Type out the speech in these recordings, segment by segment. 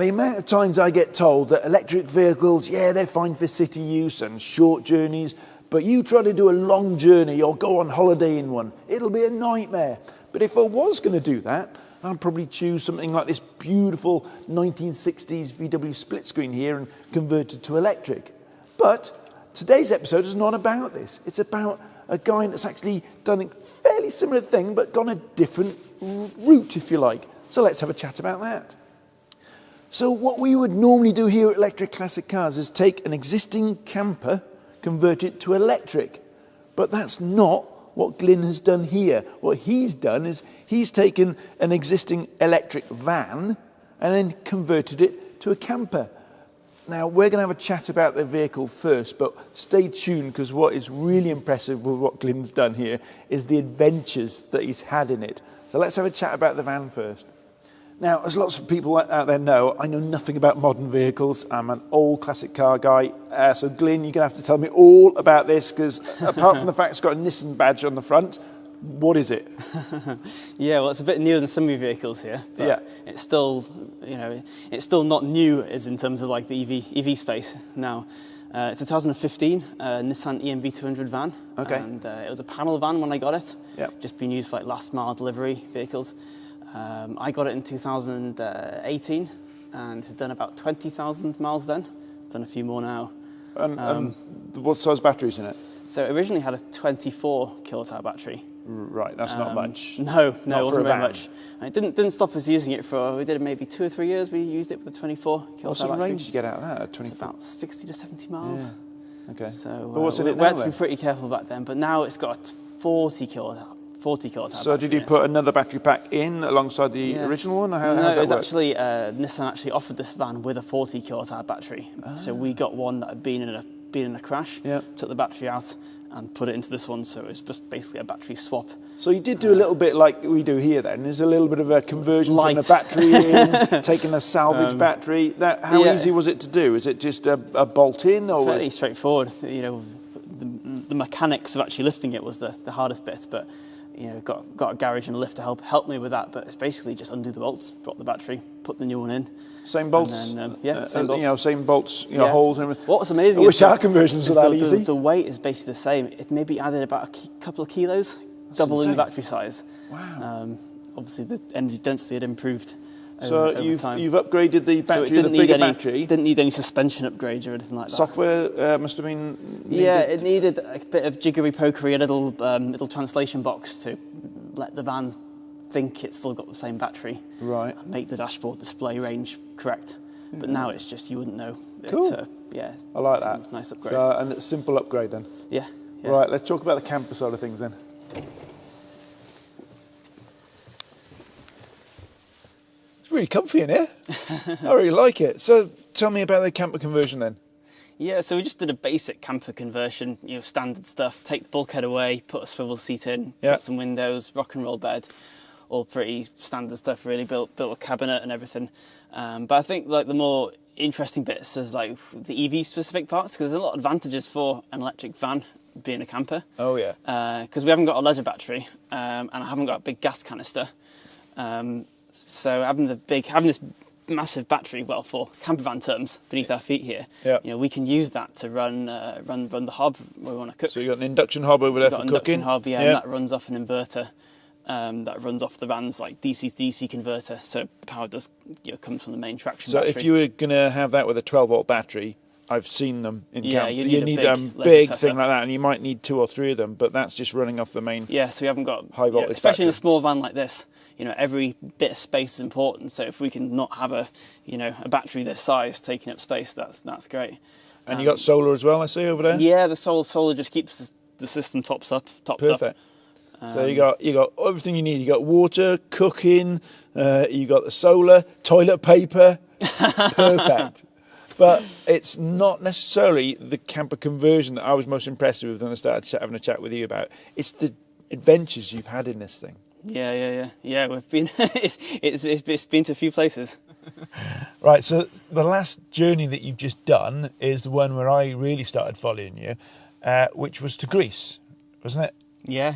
the amount of times I get told that electric vehicles, yeah, they're fine for city use and short journeys, but you try to do a long journey or go on holiday in one, it'll be a nightmare. But if I was going to do that, I'd probably choose something like this beautiful 1960s VW split screen here and convert it to electric. But today's episode is not about this. It's about a guy that's actually done a fairly similar thing, but gone a different route, if you like. So let's have a chat about that. So what we would normally do here at Electric Classic Cars is take an existing camper, convert it to electric. But that's not what Glyn has done here. What he's done is he's taken an existing electric van and then converted it to a camper. Now, we're going to have a chat about the vehicle first, but stay tuned, because what is really impressive with what Glyn's done here is the adventures that he's had in it. So let's have a chat about the van first. Now, as lots of people out there know, I know nothing about modern vehicles. I'm an old classic car guy. So, Glyn, you're going to have to tell me all about this, because apart from the fact it's got a Nissan badge on the front, what is it? Yeah, well, it's a bit newer than some of your vehicles here. But yeah, it's still, it's still not new as in terms of like the EV space now. It's a 2015 Nissan ENV200 van. Okay. And it was a panel van when I got it. Yep. Just being used for like last mile delivery vehicles. I got it in 2018 and had done about 20,000 miles then. Done a few more now. What size batteries in it? So it originally had a 24 kilowatt hour battery. Right, that's not much. No, it wasn't very van. much. And it didn't stop us using it for, we did maybe 2 or 3 years. We used it with the 24 kilowatt hour battery. What sort of range did you get out of that at 24? It's about 60 to 70 miles. Yeah. Okay. So but what's in it we now, had to be pretty careful back then, but now it's got a 40 kilowatt hour. So did you put another battery pack in alongside the original one? Or how no, it was actually, Nissan actually offered this van with a 40 kilowatt hour battery. So we got one that had been in a crash, took the battery out and put it into this one, so it's just basically a battery swap. So you did do a little bit like we do here then. There's a little bit of a conversion from the battery in, taking a salvage battery. How easy was it to do? Is it just a bolt in? Or fairly straightforward. You know, the mechanics of actually lifting it was the hardest bit, but got a garage and a lift to help me with that. But it's basically just undo the bolts, drop the battery, put the new one in. Same bolts? Then, same bolts. Same bolts, holes and everything. What's amazing I wish our conversions were that easy. The weight is basically the same. It maybe added about a couple of kilos, doubling the battery size. Wow. Obviously, the energy density had improved over time. You've upgraded the battery, so it didn't the bigger battery. Didn't need any suspension upgrades or anything like that. Software must have been needed. Yeah, it needed a bit of jiggery-pokery, a little translation box to let the van think it's still got the same battery. Right. And make the dashboard display range correct. But now it's just, you wouldn't know. Cool. I like that. Nice upgrade. And it's a simple upgrade then. Yeah. Right, let's talk about the camper side of things then. It's really comfy in here. I really like it. So tell me about the camper conversion then. Yeah, so we just did a basic camper conversion, standard stuff. Take the bulkhead away, put a swivel seat in, put some windows, rock and roll bed, all pretty standard stuff really, built a cabinet and everything. But I think like the more interesting bits is like the EV specific parts, because there's a lot of advantages for an electric van being a camper. Oh yeah. Because we haven't got a leisure battery, and I haven't got a big gas canister. So having this massive battery, well, for camper van terms, beneath our feet here, we can use that to run the hob where we want to cook. So you've got an induction hob over there for cooking. Induction hob, and that runs off an inverter. That runs off the van's like DC to DC converter, so power does comes from the main traction battery. So if you were going to have that with a 12-volt battery, I've seen them in camp. You need a big thing like that, and you might need 2 or 3 of them, but that's just running off the main. Yeah, so we haven't got high voltage especially battery. in a small van like this. Every bit of space is important. So if we can not have a battery this size taking up space, that's great. And you got solar as well, I see over there. Yeah, the solar just keeps the system topped up. Perfect. So you got everything you need. You got water, cooking. You got the solar, toilet paper. Perfect. But it's not necessarily the camper conversion that I was most impressed with when I started having a chat with you about. It's the adventures you've had in this thing. Yeah. We've been it's been to a few places. Right. So the last journey that you've just done is the one where I really started following you, which was to Greece, wasn't it? Yeah.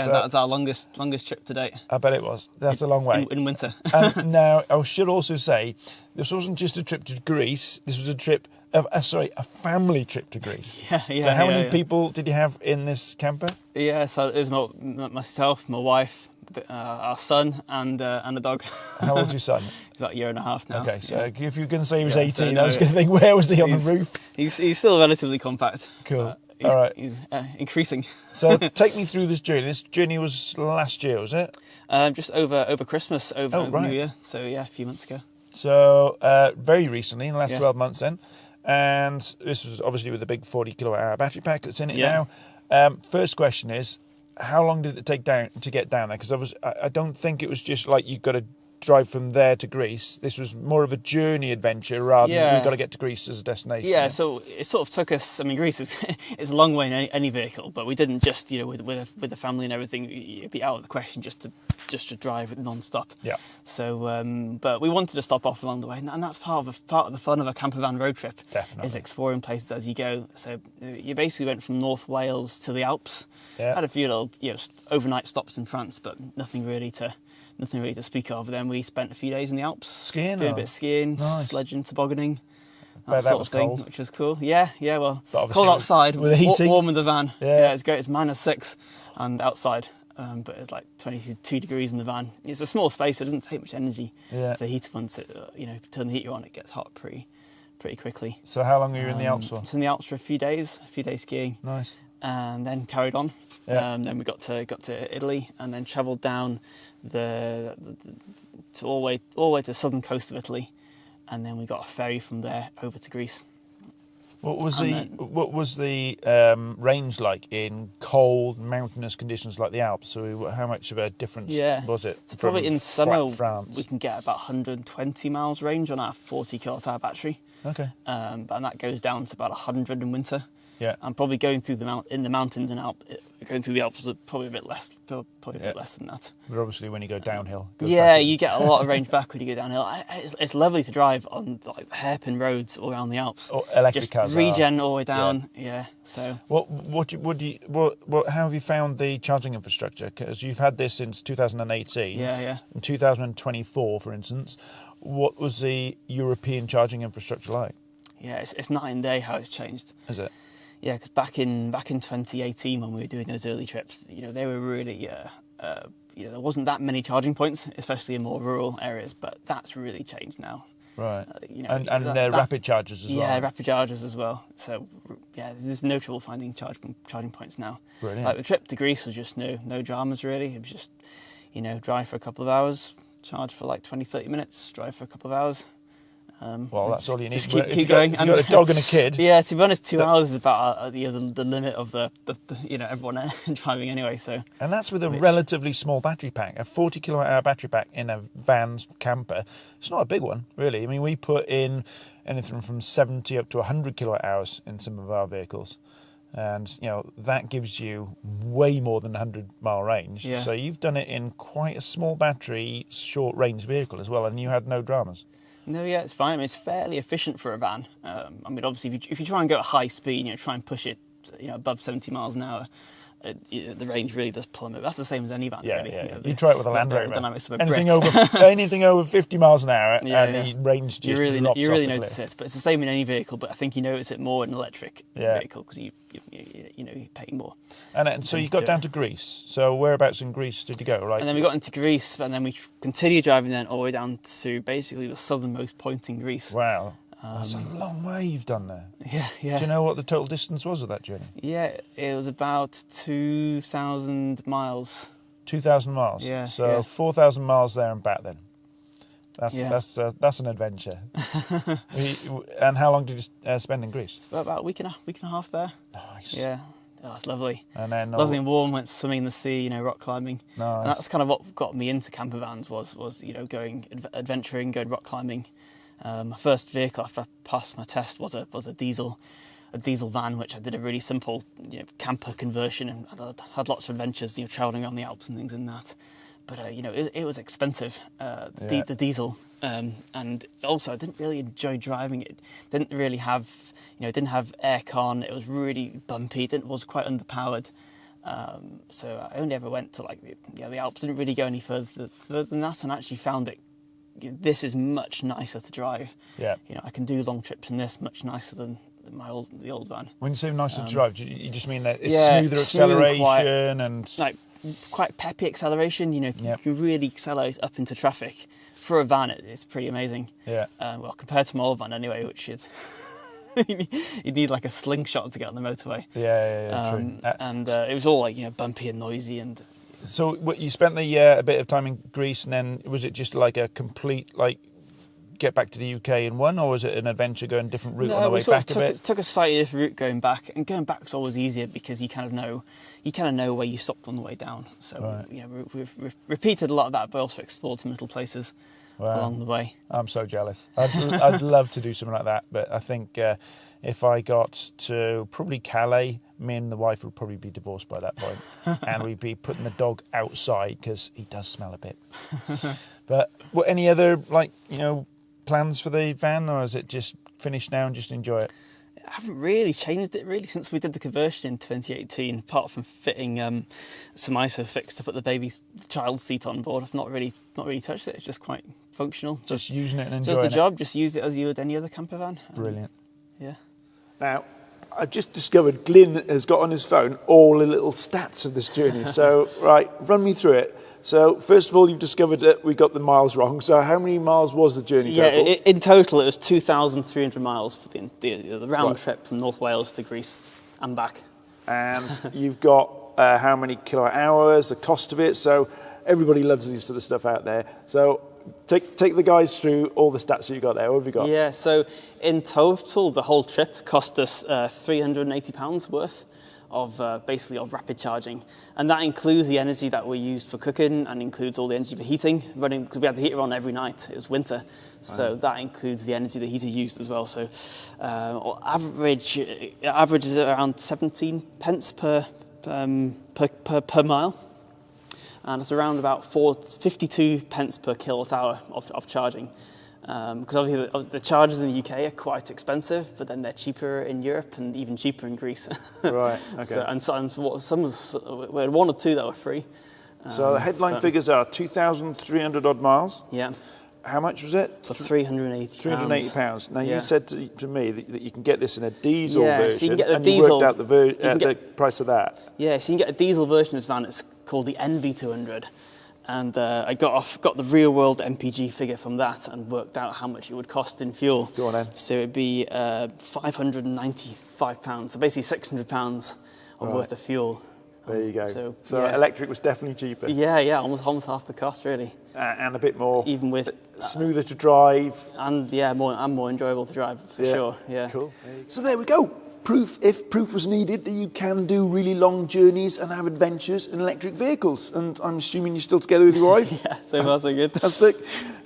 So- That was our longest trip to date. I bet it was. That's a long way. In winter. And now, I should also say, this wasn't just a trip to Greece. This was a family trip to Greece. Yeah. So how many people did you have in this camper? Yeah, so it was myself, my wife, our son, and a dog. How old's your son? He's about a year and a half now. Okay, so if you were going to say he was Yeah, 18, so I no, was going to think, where was he on the roof? He's still relatively compact. Cool. He's, All right. He's increasing. So take me through this journey. This journey was last year, was it? Just over Christmas, over right. New Year. So yeah, a few months ago. So very recently, in the last Yeah. 12 months then. And this was obviously with the big 40 kilowatt hour battery pack that's in it Yeah. now. First question is, how long did it take to get down there? Because I don't think it was just like you got to drive from there to Greece. This was more of a journey adventure rather than we've got to get to Greece as a destination. Yeah, so it sort of took us. I mean, Greece is it's a long way in any vehicle, but we didn't just with the family and everything. It'd be out of the question just to drive it non-stop. Yeah. So, but we wanted to stop off along the way, and that's part of the fun of a camper van road trip. Definitely. Is exploring places as you go. So you basically went from North Wales to the Alps. Yeah. Had a few little overnight stops in France, but nothing really to speak of. Then we spent a few days in the Alps, Skiing, doing or? a bit of skiing, Nice. sledging, tobogganing, Bet that sort was of thing, cold. which was cool. Yeah, well, But obviously cold outside, with the heating. warm in the van. Yeah. It's great. It's -6 and outside, but it's like 22 degrees in the van. It's a small space, so it doesn't take much energy to heat it. Once turn the heater on, it gets hot pretty quickly. So how long were you in the Alps for? So in the Alps for a few days skiing. Nice. And then carried on. Yeah. Then we got to Italy, and then travelled down all the way to the southern coast of Italy, and then we got a ferry from there over to Greece. What was the range like in cold mountainous conditions like the Alps? So how much of a difference was it? So probably in summer France? we can get about 120 miles range on our 40 kilowatt-hour battery. Okay. And that goes down to about 100 in winter. Yeah. And probably going through the mountains and going through the Alps is probably a bit less. Probably a bit less than that. But obviously, when you go downhill, You get a lot of range back when you go downhill. It's lovely to drive on like the hairpin roads all around the Alps. Or electric Just cars. regen all the way down. Yeah. So how have you found the charging infrastructure? Because you've had this since 2018. Yeah. In 2024, for instance, what was the European charging infrastructure like? Yeah, it's night and day how it's changed. Is it? Yeah, because back in 2018 when we were doing those early trips, they were really, there wasn't that many charging points, especially in more rural areas. But that's really changed now. Right. And rapid chargers as well. Yeah, rapid chargers as well. So yeah, there's no trouble finding charging points now. Brilliant. Like the trip to Greece was just no dramas really. It was just, drive for a couple of hours, charge for like 20-30 minutes, drive for a couple of hours. Well, that's all you need. Just keep going. If you've got a dog and a kid. Yeah, to be honest, 2 hours is about the limit of the everyone driving anyway. So. And that's with a relatively small battery pack, a 40 kilowatt hour battery pack in a van's camper. It's not a big one, really. I mean, we put in anything from 70 up to 100 kilowatt hours in some of our vehicles. And, that gives you way more than 100-mile range. Yeah. So you've done it in quite a small battery, short-range vehicle as well, and you had no dramas. No, yeah, it's fine. I mean, it's fairly efficient for a van. Obviously, if you try and go at high speed, try and push it, above 70 miles an hour, the range really does plummet. That's the same as any van, really. Yeah. You try it with a Land Rover. Dynamics of a anything over 50 miles an hour, the range just drops You really off the notice cliff. it, but it's the same in any vehicle. But I think you notice it more in an electric vehicle because you're paying more. And so you got down to Greece. So whereabouts in Greece did you go? Right. And then we got into Greece, and then we continued driving then all the way down to basically the southernmost point in Greece. Wow. That's a long way you've done there. Yeah. Do you know what the total distance was of that journey? Yeah, it was about 2,000 miles. 2,000 miles. Yeah. So 4,000 miles there and back then. That's an adventure. And how long did you spend in Greece? It's about a week and a half there. Nice. Yeah. Oh, it's lovely. And then lovely and warm. Went swimming in the sea, rock climbing. Nice. And that's kind of what got me into camper vans was going adventuring, going rock climbing. My first vehicle after I passed my test was a diesel van, which I did a really simple camper conversion, and I had lots of adventures, travelling around the Alps and things in that. But it was expensive, the diesel, and also I didn't really enjoy driving it. Didn't really have it didn't have aircon. It was really bumpy. It was quite underpowered. So I only ever went to like the Alps. Didn't really go any further than that, and actually found it. This is much nicer to drive. Yeah. I can do long trips in this much nicer than the old van. When you say nicer to drive, do you just mean that it's Yeah, smoother smooth and acceleration and like quite peppy acceleration? Yep. You really accelerate up into traffic. For a van, it's pretty amazing. Yeah. Well, compared to my old van anyway, which you'd need like a slingshot to get on the motorway. Yeah, true. And it was all like bumpy and noisy. And so you spent a bit of time in Greece, and then was it just like a complete get back to the UK in one, or was it an adventure going a different route on the way back a bit? Took a slightly different route going back, and going back was always easier because you kind of know where you stopped on the way down. So right. we've repeated a lot of that, but also explored some little places along the way. I'm so jealous. I'd love to do something like that, but I think if I got to probably Calais, me and the wife would probably be divorced by that point, and we'd be putting the dog outside because he does smell a bit. But any other plans for the van, or is it just finished now and just enjoy it? I haven't really changed it since we did the conversion in 2018, apart from fitting some ISOFIX to put the child seat on board. I've not really touched it. It's just quite functional. Just using it and enjoying it. Just the job, just use it as you would any other camper van. Brilliant. Yeah. Now, I just discovered Glyn has got on his phone all the little stats of this journey. So, right, run me through it. So, first of all, you've discovered that we got the miles wrong. So, how many miles was the journey total? Yeah, in total, it was 2,300 miles for the round trip from North Wales to Greece and back. And you've got how many kilowatt hours, the cost of it. So, everybody loves this sort of stuff out there. So, take the guys through all the stats that you got there. What have you got? Yeah, so in total, the whole trip cost us £380 worth of basically of rapid charging, and that includes the energy that we used for cooking and includes all the energy for heating, running because we had the heater on every night. It was winter, so that includes the energy the heater used as well. So average is around 17 pence per mile, and it's around about 52 pence per kilowatt hour of charging. Because obviously the chargers in the UK are quite expensive, but then they're cheaper in Europe and even cheaper in Greece. Right. Okay. We had one or two that were free. So the headline figures are 2,300 odd miles. Yeah. How much was it? For £380. £380. Now Yeah. you said to me that you can get this in a diesel version, so you can get the and diesel. you worked out the price of that. Yeah, so you can get a diesel version of this van. It's called the ENV200. And I got the real world MPG figure from that and worked out how much it would cost in fuel. Go on then. So it'd be £595. So basically £600 worth of fuel. There you go. So yeah. Electric was definitely cheaper. Yeah, almost half the cost really. And a bit more, even with smoother to drive. And more enjoyable to drive for sure. Yeah. Cool. So there we go. If proof was needed, that you can do really long journeys and have adventures in electric vehicles. And I'm assuming you're still together with your wife? Yeah, so far so good. Fantastic.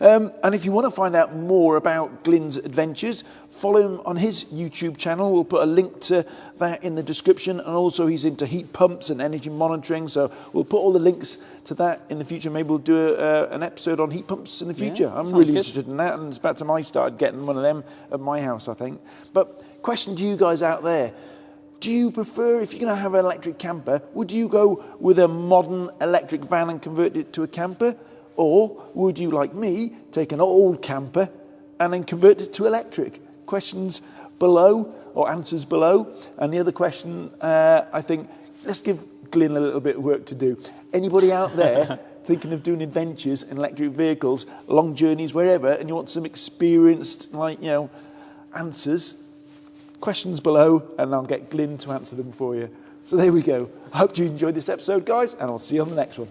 And if you want to find out more about Glyn's adventures, follow him on his YouTube channel. We'll put a link to that in the description. And also he's into heat pumps and energy monitoring. So we'll put all the links to that in the future. Maybe we'll do an episode on heat pumps in the future. I'm really interested in that. And it's about time I started getting one of them at my house, I think. But question to you guys out there. Do you prefer, if you're going to have an electric camper, would you go with a modern electric van and convert it to a camper? Or would you, like me, take an old camper and then convert it to electric? Questions below, or answers below. And the other question, I think, let's give Glyn a little bit of work to do. Anybody out there thinking of doing adventures in electric vehicles, long journeys, wherever, and you want some experienced, answers? Questions below, and I'll get Glyn to answer them for you. So there we go. I hope you enjoyed this episode, guys, and I'll see you on the next one.